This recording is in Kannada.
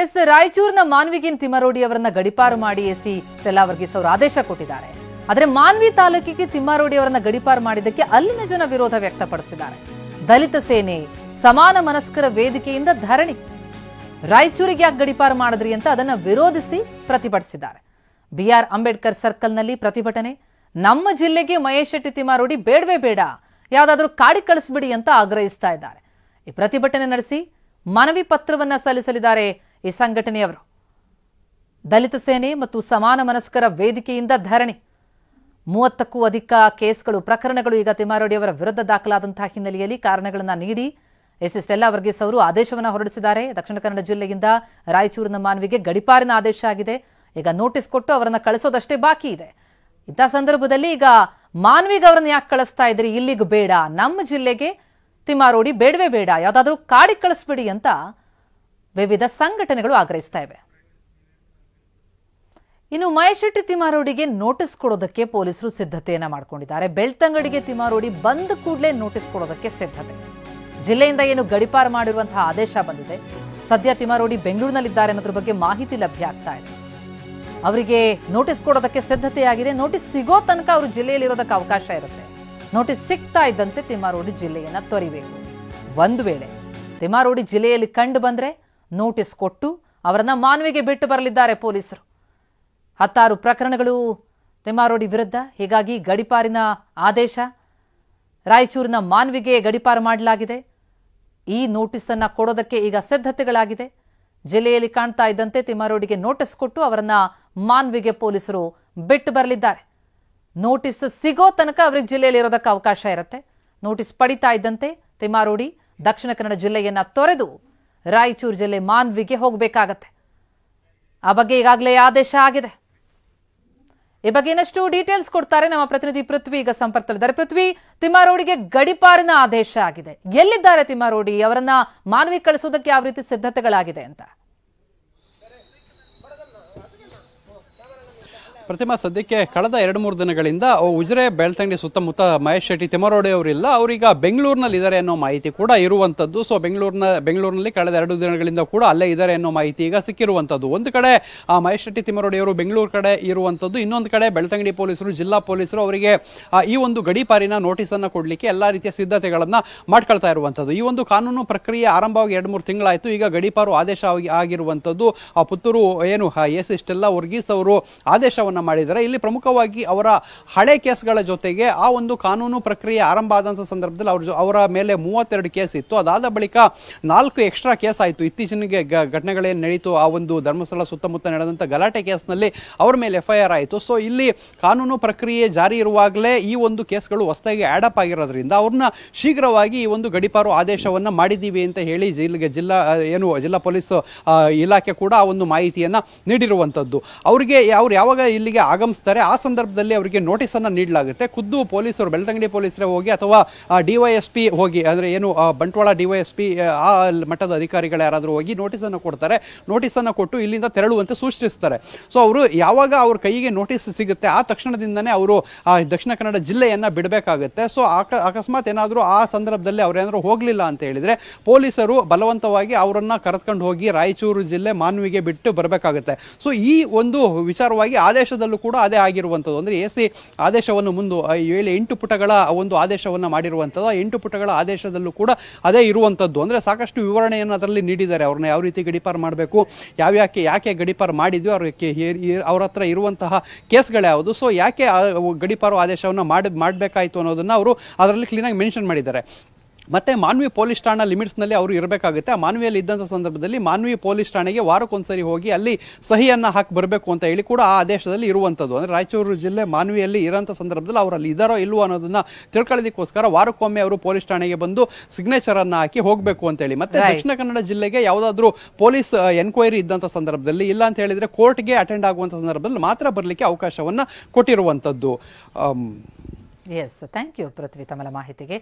ಎಸ್ ರಾಯಚೂರಿನ ಮಾನ್ವಿಗಿನ್ ತಿಮ್ಮಾರೋಡಿ ಅವರನ್ನ ಗಡಿಪಾರು ಮಾಡಿ ಎಸಿ ಸ್ಟೆಲ್ಲಾ ವರ್ಗೀಸ್ ಅವರು ಆದೇಶ ಕೊಟ್ಟಿದ್ದಾರೆ. ಆದರೆ ಮಾನ್ವಿ ತಾಲೂಕಿಗೆ ತಿಮ್ಮಾರೋಡಿ ಅವರನ್ನ ಗಡಿಪಾರು ಮಾಡಿದ್ದಕ್ಕೆ ಅಲ್ಲಿನ ಜನ ವಿರೋಧ ವ್ಯಕ್ತಪಡಿಸಿದ್ದಾರೆ. ದಲಿತ ಸೇನೆ ಸಮಾನ ಮನಸ್ಕರ ವೇದಿಕೆಯಿಂದ ಧರಣಿ. ರಾಯಚೂರಿಗೆ ಯಾಕೆ ಗಡಿಪಾರು ಮಾಡಿದ್ರಿ ಅಂತ ಅದನ್ನ ವಿರೋಧಿಸಿ ಪ್ರತಿಭಟಿಸಿದ್ದಾರೆ. ಬಿಆರ್ ಅಂಬೇಡ್ಕರ್ ಸರ್ಕಲ್ನಲ್ಲಿ ಪ್ರತಿಭಟನೆ. ನಮ್ಮ ಜಿಲ್ಲೆಗೆ ಮಹೇಶ್ ಶೆಟ್ಟಿ ತಿಮ್ಮಾರೋಡಿ ಬೇಡವೇ ಬೇಡ, ಯಾವ್ದಾದ್ರೂ ಕಾಡಿ ಕಳಿಸ್ಬಿಡಿ ಅಂತ ಆಗ್ರಹಿಸ್ತಾ ಇದ್ದಾರೆ. ಈ ಪ್ರತಿಭಟನೆ ನಡೆಸಿ ಮನವಿ ಪತ್ರವನ್ನ ಸಲ್ಲಿಸಲಿದ್ದಾರೆ ಈ ಸಂಘಟನೆಯವರು. ದಲಿತ ಸೇನೆ ಮತ್ತು ಸಮಾನ ಮನಸ್ಕರ ವೇದಿಕೆಯಿಂದ ಧರಣಿ. 30ಕ್ಕೂ ಅಧಿಕ ಕೇಸ್ಗಳು, ಪ್ರಕರಣಗಳು ಈಗ ತಿಮ್ಮಾರೋಡಿ ಅವರ ವಿರುದ್ಧ ದಾಖಲಾದಂತಹ ಹಿನ್ನೆಲೆಯಲ್ಲಿ ಕಾರಣಗಳನ್ನು ನೀಡಿ ಎಸಿ ಸ್ಟೆಲ್ಲಾ ವರ್ಗೀಸ್ ಅವರು ಆದೇಶವನ್ನು ಹೊರಡಿಸಿದ್ದಾರೆ. ದಕ್ಷಿಣ ಕನ್ನಡ ಜಿಲ್ಲೆಯಿಂದ ರಾಯಚೂರಿನ ಮಾನ್ವಿಗೆ ಗಡಿಪಾರಿನ ಆದೇಶ ಆಗಿದೆ. ಈಗ ನೋಟಿಸ್ ಕೊಟ್ಟು ಅವರನ್ನ ಕಳಿಸೋದಷ್ಟೇ ಬಾಕಿ ಇದೆ. ಇಂಥ ಸಂದರ್ಭದಲ್ಲಿ ಈಗ ಮಾನ್ವಿಗೆ ಅವರನ್ನ ಯಾಕೆ ಕಳಿಸ್ತಾ ಇದ್ರಿ, ಇಲ್ಲಿಗೂ ಬೇಡ, ನಮ್ಮ ಜಿಲ್ಲೆಗೆ ತಿಮ್ಮಾರೋಡಿ ಬೇಡವೇ ಬೇಡ, ಯಾವ್ದಾದ್ರೂ ಕಾಡಿ ಕಳಿಸ್ಬಿಡಿ ಅಂತ ವಿವಿಧ ಸಂಘಟನೆಗಳು ಆಗ್ರಹಿಸ್ತಾ ಇವೆ. ಇನ್ನು ಮಹೇಶ್ ಶೆಟ್ಟಿ ತಿಮ್ಮಾರೋಡಿಗೆ ನೋಟಿಸ್ ಕೊಡೋದಕ್ಕೆ ಪೊಲೀಸರು ಸಿದ್ಧತೆಯನ್ನ ಮಾಡ್ಕೊಂಡಿದ್ದಾರೆ. ಬೆಳ್ತಂಗಡಿಗೆ ತಿಮ್ಮಾರೋಡಿ ಬಂದ ಕೂಡಲೇ ನೋಟಿಸ್ ಕೊಡೋದಕ್ಕೆ ಸಿದ್ಧತೆ. ಜಿಲ್ಲೆಯಿಂದ ಏನು ಗಡಿಪಾರು ಮಾಡಿರುವಂತಹ ಆದೇಶ ಬಂದಿದೆ. ಸದ್ಯ ತಿಮ್ಮಾರೋಡಿ ಬೆಂಗಳೂರಿನಲ್ಲಿದ್ದಾರೆ ಅನ್ನೋದ್ರ ಬಗ್ಗೆ ಮಾಹಿತಿ ಲಭ್ಯ ಆಗ್ತಾ ಇದೆ. ಅವರಿಗೆ ನೋಟಿಸ್ ಕೊಡೋದಕ್ಕೆ ಸಿದ್ಧತೆಯಾಗಿದೆ. ನೋಟಿಸ್ ಸಿಗೋ ತನಕ ಅವರು ಜಿಲ್ಲೆಯಲ್ಲಿರೋದಕ್ಕೆ ಅವಕಾಶ ಇರುತ್ತೆ. ನೋಟಿಸ್ ಸಿಗ್ತಾ ಇದ್ದಂತೆ ತಿಮ್ಮಾರೋಡಿ ಜಿಲ್ಲೆಯನ್ನ ತೊರಿಬೇಕು. ಒಂದು ವೇಳೆ ತಿಮ್ಮಾರೋಡಿ ಜಿಲ್ಲೆಯಲ್ಲಿ ಕಂಡು ಬಂದ್ರೆ ನೋಟಿಸ್ ಕೊಟ್ಟು ಅವರನ್ನ ಮಾನ್ವಿಗೆ ಬಿಟ್ಟು ಬರಲಿದ್ದಾರೆ ಪೊಲೀಸರು. 16 ಪ್ರಕರಣಗಳು ತಿಮ್ಮಾರೋಡಿ ವಿರುದ್ಧ. ಹೀಗಾಗಿ ಗಡಿಪಾರಿನ ಆದೇಶ, ರಾಯಚೂರಿನ ಮಾನ್ವಿಗೆ ಗಡಿಪಾರು ಮಾಡಲಾಗಿದೆ. ಈ ನೋಟಿಸ್ ಅನ್ನ ಕೊಡೋದಕ್ಕೆ ಈಗ ಸಿದ್ಧತೆಗಳಾಗಿದೆ. ಜಿಲ್ಲೆಯಲ್ಲಿ ಕಾಣ್ತಾ ಇದ್ದಂತೆ ತಿಮ್ಮಾರೋಡಿಗೆ ನೋಟಿಸ್ ಕೊಟ್ಟು ಅವರನ್ನ ಮಾನ್ವಿಗೆ ಪೊಲೀಸರು ಬಿಟ್ಟು ಬರಲಿದ್ದಾರೆ. ನೋಟಿಸ್ ಸಿಗೋ ತನಕ ಅವರಿಗೆ ಜಿಲ್ಲೆಯಲ್ಲಿ ಇರೋದಕ್ಕೆ ಅವಕಾಶ ಇರುತ್ತೆ. ನೋಟಿಸ್ ಪಡಿತಾ ಇದ್ದಂತೆ ತಿಮ್ಮಾರೋಡಿ ದಕ್ಷಿಣ ಕನ್ನಡ ಜಿಲ್ಲೆಯನ್ನ ತೊರೆದು ರಾಯಚೂರು ಜಿಲ್ಲೆ ಮಾನ್ವಿಗೆ ಹೋಗಬೇಕಾಗತ್ತೆ. ಆ ಬಗ್ಗೆ ಈಗಾಗಲೇ ಆದೇಶ ಆಗಿದೆ. ಈ ಬಗ್ಗೆ ಇನ್ನಷ್ಟು ಡೀಟೇಲ್ಸ್ ಕೊಡ್ತಾರೆ ನಮ್ಮ ಪ್ರತಿನಿಧಿ ಪೃಥ್ವಿ. ಈಗ ಸಂಪರ್ಕದಲ್ಲಿದ್ದಾರೆ. ಪೃಥ್ವಿ, ತಿಮ್ಮಾರೋಡಿಗೆ ಗಡಿಪಾರಿನ ಆದೇಶ ಆಗಿದೆ. ಎಲ್ಲಿದ್ದಾರೆ ತಿಮ್ಮಾರೋಡಿ? ಅವರನ್ನ ಮಾನ್ವಿ ಕಳಿಸೋದಕ್ಕೆ ಯಾವ ರೀತಿ ಸಿದ್ಧತೆಗಳಾಗಿದೆ ಅಂತ? ಪ್ರತಿಮಾ, ಸದ್ಯಕ್ಕೆ ಕಳೆದ 2-3 ದಿನಗಳಿಂದ ಉಜಿರೆ ಬೆಳ್ತಂಗಡಿ ಸುತ್ತಮುತ್ತ ಮಹೇಶ್ ಶೆಟ್ಟಿ ತಿಮ್ಮಾರೋಡಿ ಅವರಿಲ್ಲ, ಅವರೀಗ ಬೆಂಗಳೂರಿನಲ್ಲಿ ಇದ್ದಾರೆ ಅನ್ನೋ ಮಾಹಿತಿ ಕೂಡ ಇರುವಂತದ್ದು. ಸೊ ಬೆಂಗಳೂರಿನಲ್ಲಿ ಕಳೆದ 2 ದಿನಗಳಿಂದ ಕೂಡ ಅಲ್ಲೇ ಇದ್ದಾರೆ ಅನ್ನೋ ಮಾಹಿತಿ ಈಗ ಸಿಕ್ಕಿರುವಂತದ್ದು. ಒಂದು ಕಡೆ ಮಹೇಶ್ ಶೆಟ್ಟಿ ತಿಮ್ಮಾರೋಡಿ ಅವರು ಬೆಂಗಳೂರು ಕಡೆ ಇರುವಂತದ್ದು, ಇನ್ನೊಂದು ಕಡೆ ಬೆಳ್ತಂಗಡಿ ಪೊಲೀಸರು, ಜಿಲ್ಲಾ ಪೊಲೀಸರು ಅವರಿಗೆ ಈ ಒಂದು ಗಡಿಪಾರಿನ ನೋಟಿಸ್ ಅನ್ನ ಕೊಡ್ಲಿಕ್ಕೆ ಎಲ್ಲಾ ರೀತಿಯ ಸಿದ್ಧತೆಗಳನ್ನ ಮಾಡ್ಕೊಳ್ತಾ ಇರುವಂತದ್ದು. ಈ ಒಂದು ಕಾನೂನು ಪ್ರಕ್ರಿಯೆ ಆರಂಭವಾಗಿ 2-3 ತಿಂಗಳಾಯ್ತು. ಈಗ ಗಡಿಪಾರು ಆದೇಶ ಆಗಿರುವಂತದ್ದು. ಪುತ್ತೂರು ಏನು ಎಸಿ ಸ್ಟೆಲ್ಲಾ ವರ್ಗೀಸ್ ಅವರು ಆದೇಶವನ್ನು ಮಾಡಿದ್ದಾರೆ. ಇಲ್ಲಿ ಪ್ರಮುಖವಾಗಿ ಅವರ ಹಳೆ ಕೇಸ್ಗಳ ಜೊತೆಗೆ ಆ ಒಂದು ಕಾನೂನು ಪ್ರಕ್ರಿಯೆ ಆರಂಭ ಆದಂತಹ ಸಂದರ್ಭದಲ್ಲಿ ಅವರ ಮೇಲೆ 32 ಕೇಸ್ ಇತ್ತು. ಅದಾದ ಬಳಿಕ 4 ಎಕ್ಸ್ಟ್ರಾ ಕೇಸ್ ಆಯಿತು. ಇತ್ತೀಚಿನ ಘಟನೆಗಳೇನು ನಡೀತು, ಆ ಒಂದು ಧರ್ಮಸ್ಥಳ ಸುತ್ತಮುತ್ತ ನಡೆದಂತ ಗಲಾಟೆ ಕೇಸ್ನಲ್ಲಿ ಅವರ ಮೇಲೆ FIR ಆಯಿತು. ಸೊ ಇಲ್ಲಿ ಕಾನೂನು ಪ್ರಕ್ರಿಯೆ ಜಾರಿ ಇರುವಾಗಲೇ ಈ ಒಂದು ಕೇಸ್ಗಳು ಹೊಸದಾಗಿ ಆಡಪ್ ಆಗಿರೋದ್ರಿಂದ ಅವ್ರನ್ನ ಶೀಘ್ರವಾಗಿ ಈ ಒಂದು ಗಡಿಪಾರು ಆದೇಶವನ್ನ ಮಾಡಿದ್ದೀವಿ ಅಂತ ಹೇಳಿ ಜಿಲ್ಲಾ ಪೊಲೀಸ್ ಇಲಾಖೆ ಕೂಡ ಆ ಒಂದು ಮಾಹಿತಿಯನ್ನ ನೀಡಿರುವಂತದ್ದು. ಅವರಿಗೆ ಯಾವಾಗ ಇಲ್ಲಿಗೆ ಆಗಮಿಸ್ತಾರೆ ಆ ಸಂದರ್ಭದಲ್ಲಿ ಅವರಿಗೆ ನೋಟಿಸ್ ಅನ್ನ ನೀಡಲಾಗುತ್ತೆ. ಖುದ್ದು ಪೊಲೀಸರು, ಬೆಳ್ತಂಗಡಿ ಪೊಲೀಸರೇ ಹೋಗಿ ಅಥವಾ DYSP ಹೋಗಿ, ಅಂದ್ರೆ ಏನು ಬಂಟ್ವಾಳ DYSP ಆ ಮಟ್ಟದ ಅಧಿಕಾರಿಗಳು ಯಾರಾದರೂ ಹೋಗಿ ನೋಟಿಸ್ ಅನ್ನು ಕೊಡ್ತಾರೆ. ನೋಟಿಸ್ ಅನ್ನು ಕೊಟ್ಟು ಇಲ್ಲಿಂದ ತೆರಳುವಂತೆ ಸೂಚಿಸ್ತಾರೆ. ಸೊ ಅವರು ಯಾವಾಗ ಅವ್ರ ಕೈಗೆ ನೋಟಿಸ್ ಸಿಗುತ್ತೆ ಆ ತಕ್ಷಣದಿಂದನೇ ಅವರು ದಕ್ಷಿಣ ಕನ್ನಡ ಜಿಲ್ಲೆಯನ್ನ ಬಿಡಬೇಕಾಗುತ್ತೆ. ಸೊ ಅಕಸ್ಮಾತ್ ಏನಾದರೂ ಆ ಸಂದರ್ಭದಲ್ಲಿ ಅವ್ರೇನಾದ್ರು ಹೋಗ್ಲಿಲ್ಲ ಅಂತ ಹೇಳಿದ್ರೆ ಪೊಲೀಸರು ಬಲವಂತವಾಗಿ ಅವರನ್ನ ಕರೆದುಕೊಂಡು ಹೋಗಿ ರಾಯಚೂರು ಜಿಲ್ಲೆ ಮಾನ್ವಿಗೆ ಬಿಟ್ಟು ಬರಬೇಕಾಗುತ್ತೆ. ಸೊ ಈ ಒಂದು ವಿಚಾರವಾಗಿ ಆದೇಶದಲ್ಲೂ ಕೂಡ ಅದೇ ಆಗಿರುವಂಥದ್ದು. ಅಂದ್ರೆ ಎಸಿ ಆದೇಶವನ್ನು 8 ಪುಟಗಳ ಒಂದು ಆದೇಶವನ್ನು ಮಾಡಿರುವಂಥದ್ದು. 8 ಪುಟಗಳ ಆದೇಶದಲ್ಲೂ ಕೂಡ ಅದೇ ಇರುವಂಥದ್ದು. ಅಂದ್ರೆ ಸಾಕಷ್ಟು ವಿವರಣೆಯನ್ನು ಅದರಲ್ಲಿ ನೀಡಿದ್ದಾರೆ. ಅವ್ರನ್ನ ಯಾವ ರೀತಿ ಗಡಿಪಾರು ಮಾಡಬೇಕು, ಯಾಕೆ ಗಡಿಪಾರು ಮಾಡಿದ್ವಿ, ಅವ್ರ ಹತ್ರ ಇರುವಂತಹ ಕೇಸ್ಗಳು ಯಾವುದು, ಸೊ ಯಾಕೆ ಗಡಿಪಾರು ಆದೇಶವನ್ನು ಮಾಡಬೇಕಾಯಿತು ಅನ್ನೋದನ್ನ ಅವರು ಅದರಲ್ಲಿ ಕ್ಲೀನಾಗಿ ಮೆನ್ಷನ್ ಮಾಡಿದ್ದಾರೆ. ಮತ್ತೆ ಮಾನ್ವಿ ಪೊಲೀಸ್ ಠಾಣಾ ಲಿಮಿಟ್ಸ್ನಲ್ಲಿ ಅವರು ಇರಬೇಕಾಗುತ್ತೆ. ಆ ಮಾನ್ವಿಯಲ್ಲಿ ಇದ್ದಂಥ ಸಂದರ್ಭದಲ್ಲಿ ಮಾನ್ವಿ ಪೊಲೀಸ್ ಠಾಣೆಗೆ ವಾರಕ್ಕೊಂದ್ಸರಿ ಹೋಗಿ ಅಲ್ಲಿ ಸಹಿಯನ್ನ ಹಾಕಿ ಬರಬೇಕು ಅಂತ ಹೇಳಿ ಕೂಡ ಆ ಆದೇಶದಲ್ಲಿ ಇರುವಂಥದ್ದು. ಅಂದ್ರೆ ರಾಯಚೂರು ಜಿಲ್ಲೆ ಮಾನ್ವಿಯಲ್ಲಿ ಇರೋಂಥ ಸಂದರ್ಭದಲ್ಲಿ ಅವರಲ್ಲಿ ಇದ್ದಾರೋ ಇಲ್ವೋ ಅನ್ನೋದನ್ನ ತಿಳ್ಕೊಳ್ಳೋದಕ್ಕೋಸ್ಕರ ವಾರಕ್ಕೊಮ್ಮೆ ಅವರು ಪೊಲೀಸ್ ಠಾಣೆಗೆ ಬಂದು ಸಿಗ್ನೇಚರ್ ಅನ್ನ ಹಾಕಿ ಹೋಗಬೇಕು ಅಂತ ಹೇಳಿ. ಮತ್ತೆ ದಕ್ಷಿಣ ಕನ್ನಡ ಜಿಲ್ಲೆಗೆ ಯಾವುದಾದ್ರೂ ಪೊಲೀಸ್ ಎನ್ಕ್ವೈರಿ ಇದ್ದಂಥ ಸಂದರ್ಭದಲ್ಲಿ, ಇಲ್ಲ ಅಂತ ಹೇಳಿದ್ರೆ ಕೋರ್ಟ್ಗೆ ಅಟೆಂಡ್ ಆಗುವಂಥ ಸಂದರ್ಭದಲ್ಲಿ ಮಾತ್ರ ಬರಲಿಕ್ಕೆ ಅವಕಾಶವನ್ನ ಕೊಟ್ಟಿರುವಂಥದ್ದು. ಎಸ್, ಥ್ಯಾಂಕ್ ಯು ಪೃಥ್ವಿ ತಮ್ಮ ಮಾಹಿತಿಗೆ.